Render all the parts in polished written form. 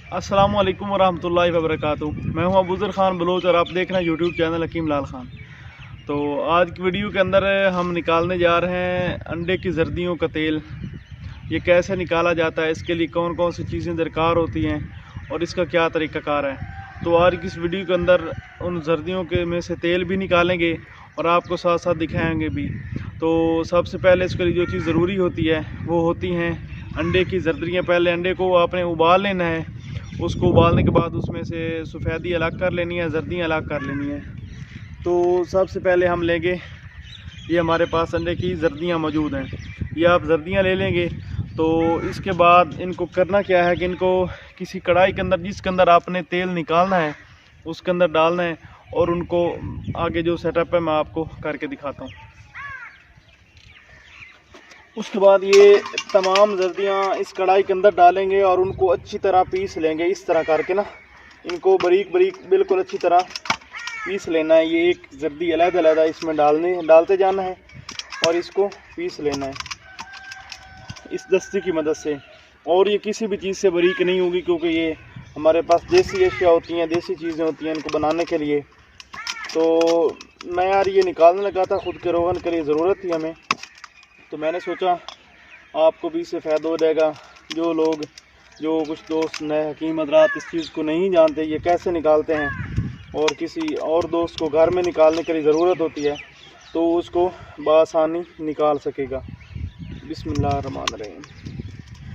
अस्सलामुअलैकुम वरहमतुल्लाहि वबरकातुहू। मैं हूं अबूज़र ख़ान बलोच और आप देख रहे हैं यूट्यूब चैनल हकीम लाल ख़ान। तो आज की वीडियो के अंदर हम निकालने जा रहे हैं अंडे की जर्दियों का तेल। ये कैसे निकाला जाता है, इसके लिए कौन कौन सी चीज़ें दरकार होती हैं और इसका क्या तरीक़ाकार है। तो आज की इस वीडियो के अंदर उन जर्दियों के में से तेल भी निकालेंगे और आपको साथ साथ दिखाएँगे भी। तो सबसे पहले इसके लिए जो चीज़ ज़रूरी होती है वो होती हैं अंडे की जर्दियाँ। पहले अंडे को आपने उबाल लेना है, उसको उबालने के बाद उसमें से सफ़ेदी अलग कर लेनी है, जर्दियाँ अलग कर लेनी है। तो सबसे पहले हम लेंगे, ये हमारे पास अंडे की जर्दियाँ मौजूद हैं, ये आप जर्दियाँ ले लेंगे। तो इसके बाद इनको करना क्या है कि इनको किसी कढ़ाई के अंदर, जिसके अंदर आपने तेल निकालना है उसके अंदर डालना है और उनको आगे जो सेटअप है मैं आपको करके दिखाता हूँ। उसके बाद ये तमाम जर्दियाँ इस कढ़ाई के अंदर डालेंगे और उनको अच्छी तरह पीस लेंगे। इस तरह करके ना इनको बारीक बारीक बिल्कुल अच्छी तरह पीस लेना है। ये एक जर्दी अलग-अलग इसमें डालते जाना है और इसको पीस लेना है इस दस्ती की मदद से। और ये किसी भी चीज़ से बारीक नहीं होगी, क्योंकि ये हमारे पास देसी अशिया होती हैं, देसी चीज़ें होती हैं इनको बनाने के लिए। तो मैं यार ये निकालने लगा था, ख़ुद के रोगन के लिए ज़रूरत थी हमें, तो मैंने सोचा आपको भी इससे फ़ायदा हो जाएगा। जो कुछ दोस्त नए हकीम हज़रात इस चीज़ को नहीं जानते ये कैसे निकालते हैं और किसी और दोस्त को घर में निकालने के लिए ज़रूरत होती है, तो उसको बआसानी निकाल सकेगा। बिस्मिल्लाहिर्रहमानिर्रहीम।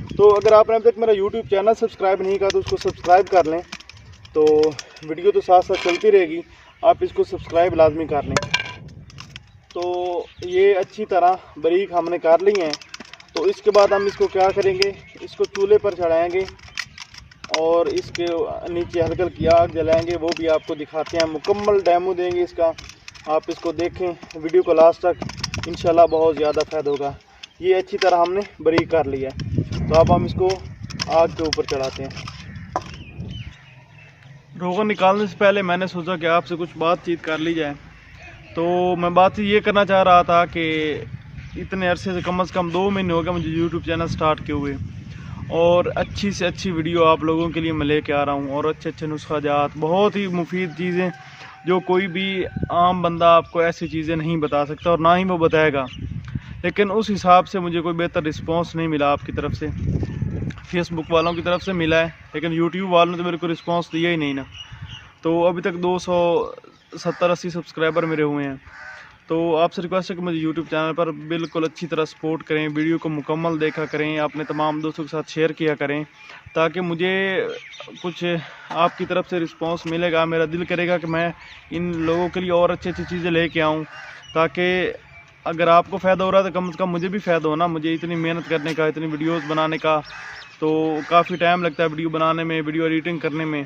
तो अगर आपने अब तक मेरा यूट्यूब चैनल सब्सक्राइब नहीं किया तो उसको सब्सक्राइब कर लें। तो वीडियो तो साथ साथ चलती रहेगी, आप इसको सब्सक्राइब लाजमी कर लें। तो ये अच्छी तरह बारीक हमने कर ली हैं। तो इसके बाद हम इसको क्या करेंगे, इसको चूल्हे पर चढ़ाएंगे और इसके नीचे हल्की हल्की आग जलाएंगे, वो भी आपको दिखाते हैं। मुकम्मल डेमो देंगे इसका, आप इसको देखें वीडियो को लास्ट तक, इंशाल्लाह बहुत ज़्यादा फ़ायदा होगा। ये अच्छी तरह हमने बारीक कर लिया है। तो अब हम इसको आग के ऊपर चढ़ाते हैं। रोगन निकालने से पहले मैंने सोचा कि आपसे कुछ बातचीत कर ली जाए। तो मैं बात ये करना चाह रहा था कि इतने अरसे से कम 2 महीने हो गए मुझे यूट्यूब चैनल स्टार्ट किए हुए, और अच्छी से अच्छी वीडियो आप लोगों के लिए मैं लेके आ रहा हूँ और अच्छे अच्छे नुस्खा जात, बहुत ही मुफीद चीज़ें जो कोई भी आम बंदा आपको ऐसी चीज़ें नहीं बता सकता और ना ही वो बताएगा। लेकिन उस हिसाब से मुझे कोई बेहतर रिस्पांस नहीं मिला आपकी तरफ से। फेसबुक वालों की तरफ से मिला है, लेकिन यूट्यूब वालों ने तो मेरे को रिस्पांस दिया ही नहीं ना। तो अभी तक 270-80 सब्सक्राइबर मेरे हुए हैं। तो आपसे रिक्वेस्ट है कि मुझे यूट्यूब चैनल पर बिल्कुल अच्छी तरह सपोर्ट करें, वीडियो को मुकम्मल देखा करें, अपने तमाम दोस्तों के साथ शेयर किया करें, ताकि मुझे कुछ आपकी तरफ से रिस्पांस मिलेगा। मेरा दिल करेगा कि मैं इन लोगों के लिए और अच्छी अच्छी चीज़ें लेके आऊँ, ताकि अगर आपको फ़ायदा हो रहा है तो कम से कम मुझे भी फ़ायदा हो ना। मुझे इतनी मेहनत करने का, इतनी वीडियोज़ बनाने का तो काफ़ी टाइम लगता है, वीडियो बनाने में, वीडियो एडिटिंग करने में।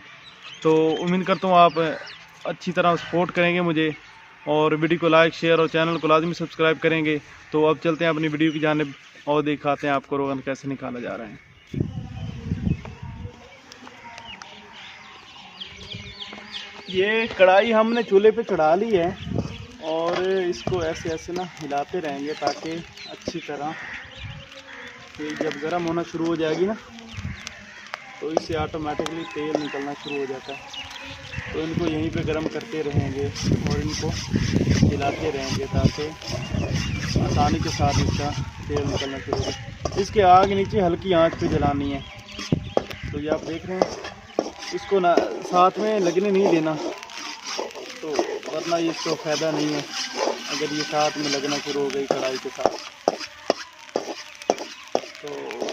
तो उम्मीद करता हूँ आप अच्छी तरह सपोर्ट करेंगे मुझे और वीडियो को लाइक, शेयर और चैनल को लाजमी सब्सक्राइब करेंगे। तो अब चलते हैं अपनी वीडियो की जानिब और दिखाते हैं आपको रोगन कैसे निकाला जा रहा है। ये कढ़ाई हमने चूल्हे पे चढ़ा ली है और इसको ऐसे ऐसे ना हिलाते रहेंगे, ताकि अच्छी तरह ये जब गर्म होना शुरू हो जाएगी ना तो इससे ऑटोमेटिकली तेल निकलना शुरू हो जाता है। तो इनको यहीं पे गर्म करते रहेंगे और इनको हिलाते रहेंगे, ताकि आसानी के साथ इसका तेल निकलना शुरू हो। इसके आग नीचे हल्की आंच पे जलानी है। तो ये आप देख रहे हैं, इसको ना साथ में लगने नहीं देना, तो वरना ये इसको फ़ायदा नहीं है अगर ये साथ में लगना शुरू हो गई कढ़ाई के साथ। तो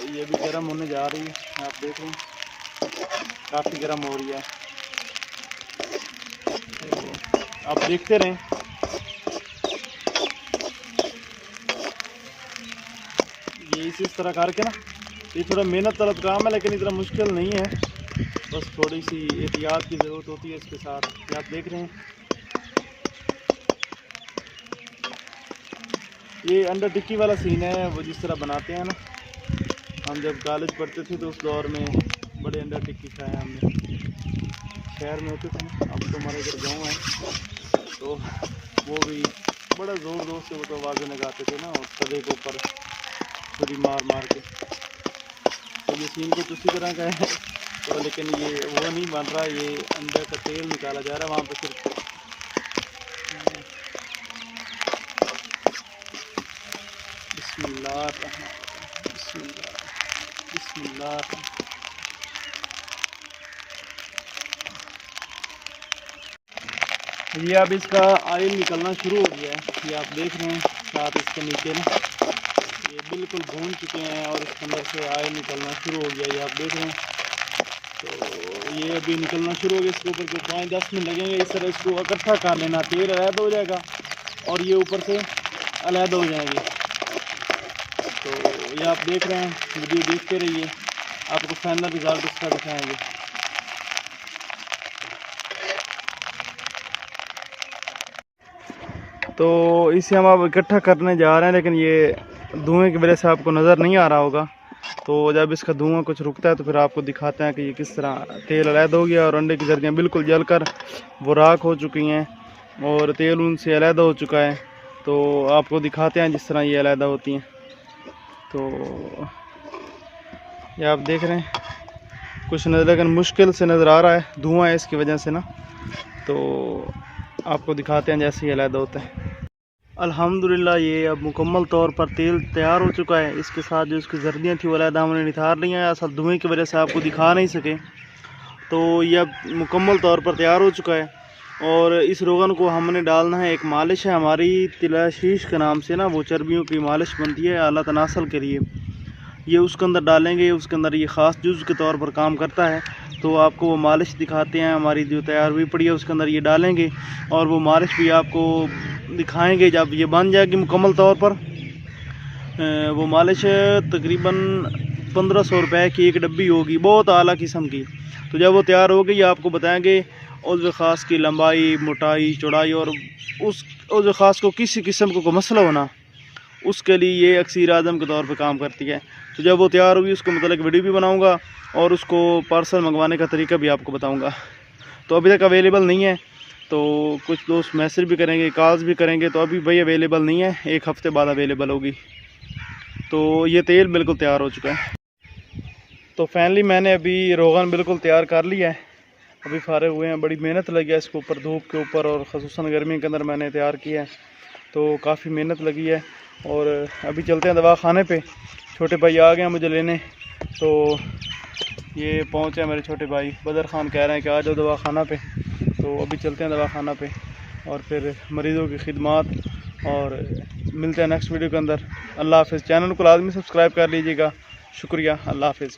ये भी गर्म होने जा रही है, आप देख रहे हैं काफ़ी गर्म हो रही है। तो आप देखते रहें। ये इस तरह करके ना, ये थोड़ा मेहनत तलब काम है लेकिन इतना मुश्किल नहीं है, बस थोड़ी सी एहतियात की ज़रूरत होती है इसके साथ। ये आप देख रहे हैं, ये अंडा टिक्की वाला सीन है, वो जिस तरह बनाते हैं ना, हम जब कॉलेज पढ़ते थे तो उस दौर में बड़े अंडा टिक्की खाए हमने, शहर में होते थे ना। अब तो हमारे इधर गाँव है, तो वो भी बड़ा ज़ोर ज़ोर से वो तो आवाज़ें लगाते थे ना, और तवे के ऊपर छुरी मार मार के। तो ये सीन कुछ उसी तरह का है। तो लेकिन ये वो नहीं बन रहा, ये अंडे का तेल निकाला जा रहा है वहाँ पर सिर्फ। बिस्मिल्लाह बिस्मिल्लाह बिस्मिल्लाह। ये अब इसका ऑयल निकलना शुरू हो गया है, ये आप देख रहे हैं साथ इसके नीचे ना, ये बिल्कुल भून चुके हैं और इसके अंदर से ऑयल निकलना शुरू हो गया, ये आप देख रहे हैं। तो ये अभी निकलना शुरू हो गया, इसके ऊपर कुछ 5-10 मिनट लगेंगे। इस तरह इसको इकट्ठा कर लेना, तेल अलग हो जाएगा और ये ऊपर से अलग हो जाएंगे। तो ये आप देख रहे हैं, वीडियो देखते रहिए, आपको फाइनल रिजल्ट इसका दिखाएंगे। तो इसे हम अब इकट्ठा करने जा रहे हैं, लेकिन ये धुएं की वजह से आपको नज़र नहीं आ रहा होगा। तो जब इसका धुआं कुछ रुकता है तो फिर आपको दिखाते हैं कि ये किस तरह तेल अलग हो गया और अंडे की जर्दियाँ बिल्कुल जलकर वो राख हो चुकी हैं और तेल उनसे अलग हो चुका है। तो आपको दिखाते हैं जिस तरह ये अलग होती हैं। तो ये आप देख रहे हैं, कुछ नज़र लेकिन मुश्किल से नज़र आ रहा है, धुआं है इसकी वजह से ना। तो आपको दिखाते हैं जैसे ये अलग होता है। अल्हम्दुलिल्लाह ये अब मुकम्मल तौर पर तेल तैयार हो चुका है। इसके साथ जो इसकी जर्दियाँ थी वो अलग हमने निथार ली हैं, असल धुएँ की वजह से आपको दिखा नहीं सके। तो ये अब मुकम्मल तौर पर तैयार हो चुका है और इस रोगन को हमने डालना है। एक मालिश है हमारी तिलाशीश के नाम से ना, वो चर्बियों की मालिश बनती है आला तनासल के लिए, ये उसके अंदर डालेंगे। उसके अंदर ये ख़ास जुज़ के तौर पर काम करता है। तो आपको वो मालिश दिखाते हैं, हमारी जो तैयार हुई पड़ी है उसके अंदर ये डालेंगे और वो मालिश भी आपको दिखाएंगे जब ये बन जाएगी मुकम्मल तौर पर। वो मालिश तकरीबन 1500 रुपये की एक डब्बी होगी, बहुत आला किस्म की। तो जब वो तैयार होगी ये आपको बताएंगे उज़्व ख़ास की लंबाई, मोटाई, चौड़ाई और उस उज़्व ख़ास को किसी किस्म को मसला होना, उसके लिए ये अक्सीर आज़म के तौर पर काम करती है। तो जब वो तैयार होगी उसको मतलब वीडियो भी बनाऊंगा और उसको पार्सल मंगवाने का तरीका भी आपको बताऊंगा। तो अभी तक अवेलेबल नहीं है, तो कुछ दोस्त मैसेज भी करेंगे, कॉल्स भी करेंगे, तो अभी भाई अवेलेबल नहीं है, एक हफ़्ते बाद अवेलेबल होगी। तो ये तेल बिल्कुल तैयार हो चुका है। तो फाइनली मैंने अभी रोगन बिल्कुल तैयार कर लिया है, अभी फारिग हुए हैं। बड़ी मेहनत लगी है इसके ऊपर, धूप के ऊपर, और ख़ुसूसन गर्मी के अंदर मैंने तैयार किया है, तो काफ़ी मेहनत लगी है। और अभी चलते हैं दवा खाने पे, छोटे भाई आ गए हैं मुझे लेने। तो ये पहुँचे मेरे छोटे भाई बदर ख़ान, कह रहे हैं कि आ जाओ दवा खाना पे। तो अभी चलते हैं दवा खाना पे और फिर मरीज़ों की खिदमत, और मिलते हैं नेक्स्ट वीडियो के अंदर। अल्लाह हाफ़िज़। चैनल को लाज़मी सब्सक्राइब कर लीजिएगा। शुक्रिया। अल्लाह हाफ़िज़।